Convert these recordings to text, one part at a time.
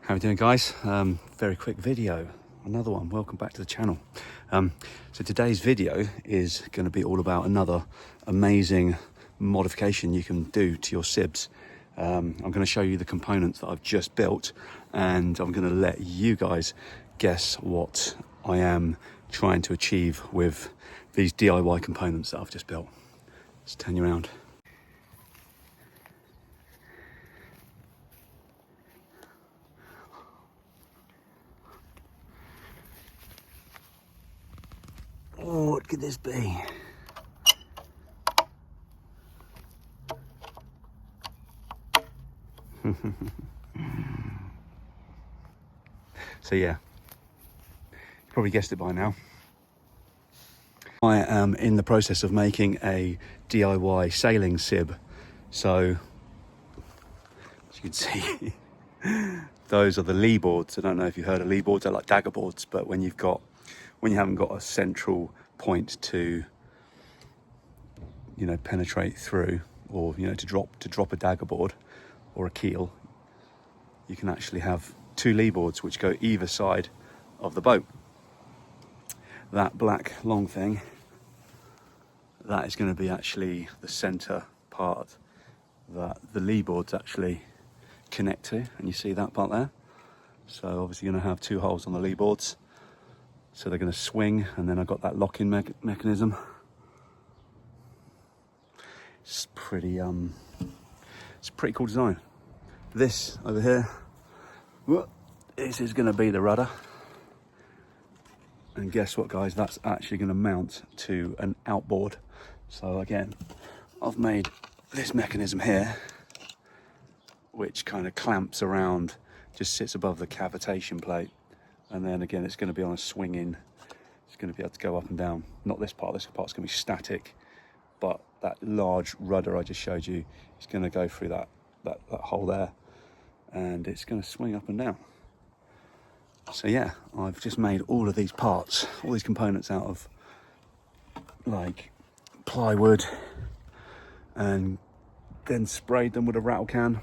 How are we doing, guys? Very quick video, another one. Welcome back to the channel. So today's video is going to be all about another amazing modification you can do to your SIBs. I'm going to show you the components that I've just built, and I'm going to let you guys guess what I am trying to achieve with these DIY components that I've just built. Let's turn you around. Oh, what could this be? So yeah, you probably guessed it by now. I am in the process of making a DIY sailing SIB. So, as you can see, those are the leeboards. I don't know if you heard of leeboards. They're like dagger boards, but when you haven't got a central point to, penetrate through, or to drop a dagger board or a keel, you can actually have two leeboards which go either side of the boat. That black long thing, that is going to be actually the center part that the leeboards actually connect to, and you see that part there. So obviously you're going to have two holes on the leeboards, so they're going to swing, and then I've got that locking mechanism. It's a pretty cool design. This over here, this is going to be the rudder. And guess what, guys? That's actually going to mount to an outboard. So again, I've made this mechanism here, which kind of clamps around, just sits above the cavitation plate. And then again, it's going to be on a swinging, it's going to be able to go up and down. Not this part's going to be static, but that large rudder I just showed you is going to go through that hole there, and it's going to swing up and down. So yeah, I've just made all of these parts, all these components out of like plywood, and then sprayed them with a rattle can,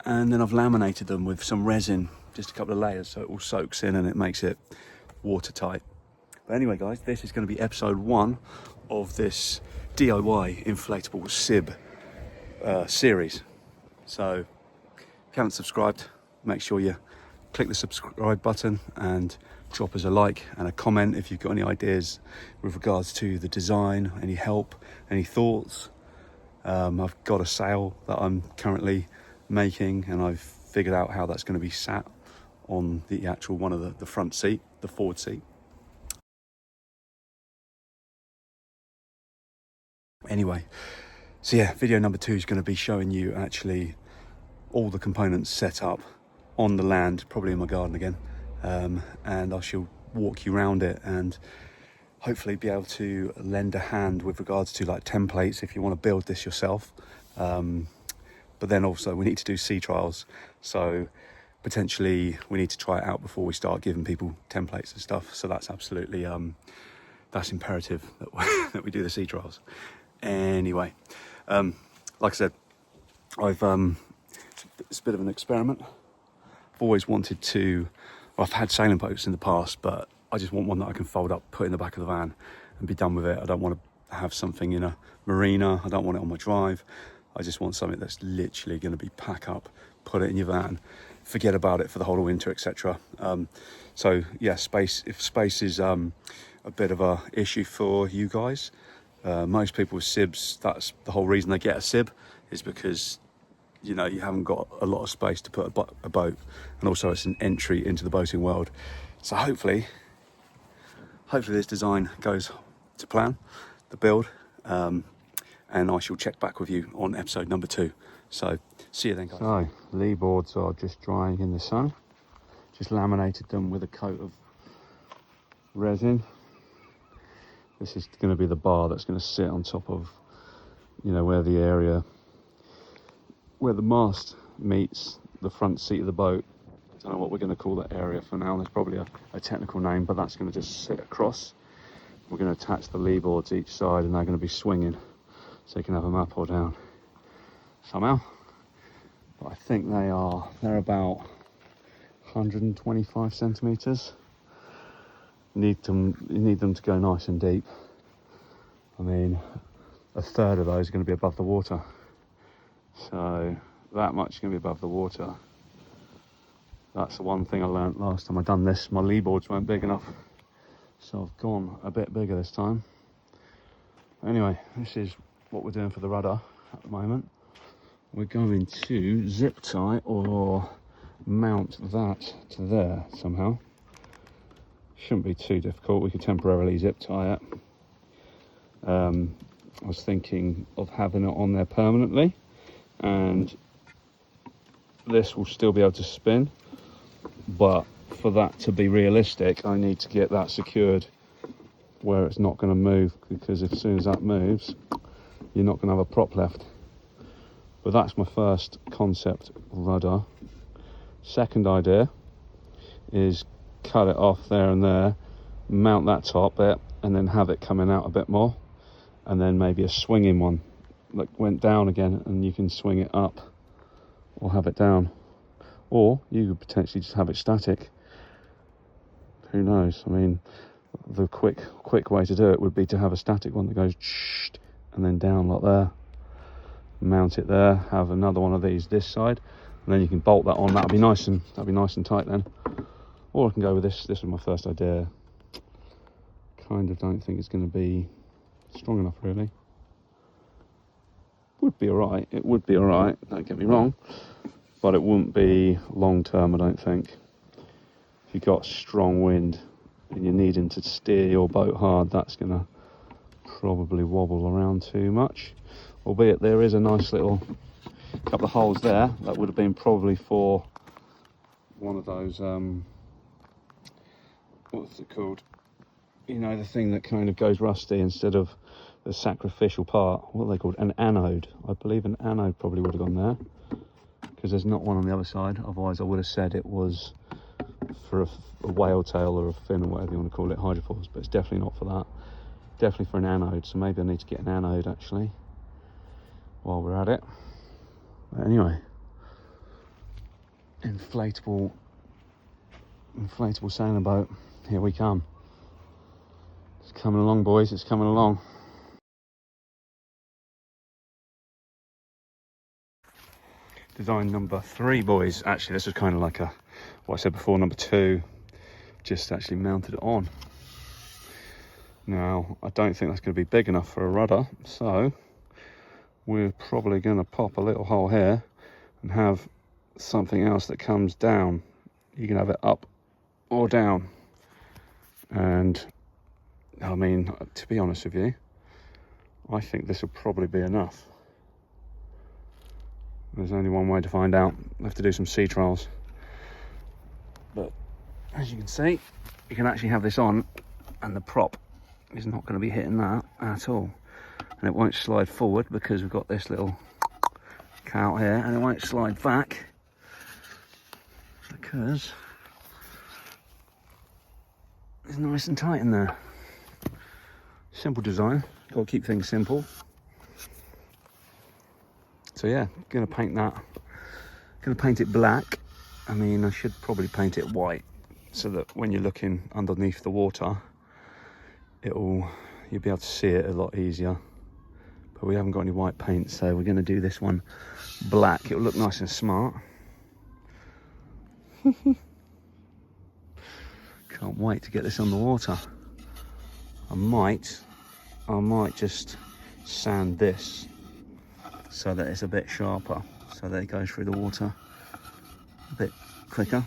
and then I've laminated them with some resin, just a couple of layers, so it all soaks in and it makes it watertight. But anyway, guys, this is going to be episode 1 of this DIY inflatable SIB series. So if you haven't subscribed, make sure you click the subscribe button and drop us a like and a comment if you've got any ideas with regards to the design, any help, any thoughts. I've got a sail that I'm currently making, and I've figured out how that's going to be sat on the actual one of the front seat, the forward seat. Anyway, so yeah, video number 2 is going to be showing you actually all the components set up on the land, probably in my garden again, and I shall walk you around it and hopefully be able to lend a hand with regards to like templates if you want to build this yourself. But then also we need to do sea trials, so potentially we need to try it out before we start giving people templates and stuff. So that's absolutely that's imperative that we do the sea trials. Anyway, like I said, it's a bit of an experiment. I've always wanted to, I've had sailing boats in the past, but I just want one that I can fold up, put in the back of the van and be done with it. I don't want to have something in a marina. I don't want it on my drive. I just want something that's literally going to be pack up, put it in your van, forget about it for the whole of winter, etc. So yeah, if space is a bit of a issue for you guys, most people with SIBs, that's the whole reason they get a SIB, is because you haven't got a lot of space to put a boat, and also it's an entry into the boating world. So hopefully this design goes to plan, the build, and I shall check back with you on episode number 2. So see you then, guys. So leeboards are just drying in the sun. Just laminated them with a coat of resin. This is going to be the bar that's going to sit on top of where the mast meets the front seat of the boat. I don't know what we're going to call that area for now. There's probably a technical name, but that's going to just sit across. We're going to attach the leeboards each side, and they're going to be swinging, so you can have them up or down somehow. but I think they're about 125 centimeters. You need them to go nice and deep. I mean, a third of those are going to be above the water, so that much is going to be above the water. That's the one thing I learnt last time I done this. My leeboards weren't big enough, so I've gone a bit bigger this time. Anyway, this is what we're doing for the rudder at the moment. We're going to zip tie or mount that to there somehow. Shouldn't be too difficult. We could temporarily zip tie it. I was thinking of having it on there permanently, and this will still be able to spin, but for that to be realistic, I need to get that secured where it's not going to move, because as soon as that moves, you're not going to have a prop left. But that's my first concept rudder. Second idea is cut it off there and there, mount that top bit, and then have it coming out a bit more, and then maybe a swinging one that went down again, and you can swing it up or have it down, or you could potentially just have it static. Who knows? I mean, the quick way to do it would be to have a static one that goes and then down like there. Mount it there, have another one of these this side, and then you can bolt that on. That'll be nice and tight then. Or I can go with this. This was my first idea. Kind of don't think it's going to be strong enough, really. Would be alright. It would be alright. Don't get me wrong, but it wouldn't be long term, I don't think. If you got strong wind and you're needing to steer your boat hard, that's going to probably wobble around too much. Albeit there is a nice little couple of holes there that would have been probably for one of those what's it called, you know, the thing that kind of goes rusty instead of the sacrificial part. What are they called? An anode. I believe an anode probably would have gone there, because there's not one on the other side. Otherwise I would have said it was for a whale tail or a fin or whatever you want to call it, hydrofoils, but it's definitely not for that. Definitely for an anode, so maybe I need to get an anode actually while we're at it. But anyway, inflatable sailing boat, here we come. It's coming along, boys, it's coming along. Design number 3, boys. Actually, this was kind of like what I said before, number 2, just actually mounted it on. Now, I don't think that's going to be big enough for a rudder, so we're probably going to pop a little hole here and have something else that comes down. You can have it up or down. And I mean, to be honest with you, I think this will probably be enough. There's only one way to find out. I have to do some sea trials. But as you can see, you can actually have this on and the prop is not going to be hitting that at all. And it won't slide forward because we've got this little cout here, and it won't slide back because it's nice and tight in there. Simple design, got to keep things simple. So yeah, gonna paint that. Gonna paint it black. I mean, I should probably paint it white so that when you're looking underneath the water, you'll be able to see it a lot easier. But we haven't got any white paint, so we're gonna do this one black. It'll look nice and smart. Can't wait to get this on the water. I might just sand this so that it's a bit sharper, so that it goes through the water a bit quicker.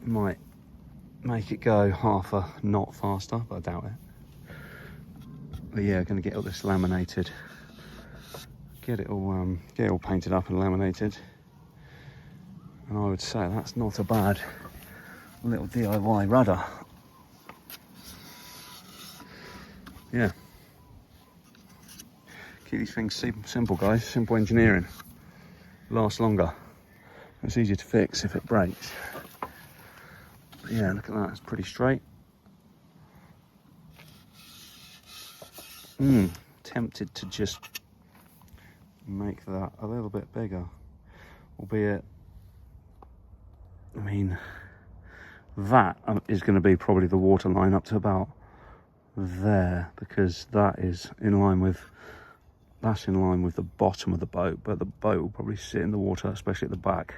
Might make it go half a knot faster, but I doubt it. But yeah, going to get all this laminated, get it all painted up and laminated, and I would say that's not a bad little DIY rudder. Yeah, keep these things simple, guys. Simple engineering lasts longer. It's easier to fix if it breaks. But yeah, look at that, it's pretty straight. Tempted to just make that a little bit bigger. albeit, I mean, that is going to be probably the water line up to about there, because that is in line with, that's in line with the bottom of the boat, but the boat will probably sit in the water, especially at the back,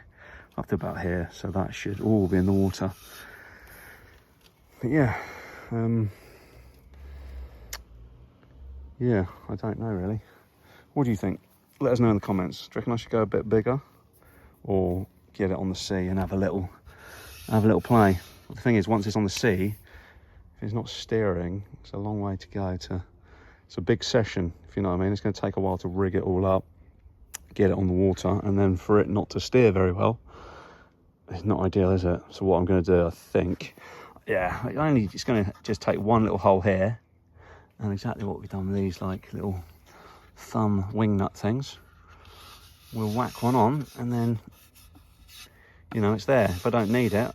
up to about here, so that should all be in the water. But yeah, yeah, I don't know really. What do you think? Let us know in the comments. Do you reckon I should go a bit bigger, or get it on the sea and have a little play? But the thing is, once it's on the sea, if it's not steering, it's a long way to go to. It's a big session, if you know what I mean. It's going to take a while to rig it all up, get it on the water, and then for it not to steer very well, it's not ideal, is it? So what I'm going to do, I think, yeah, it's going to just take one little hole here, and exactly what we've done with these like little thumb wing nut things. We'll whack one on, and then, you know, it's there. If I don't need it,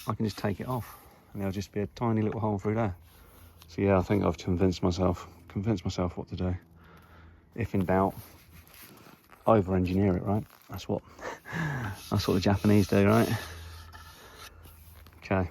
I can just take it off, and there'll just be a tiny little hole through there. So yeah, I think I've convinced myself what to do. If in doubt, over-engineer it, right? That's what the Japanese do, right? Okay.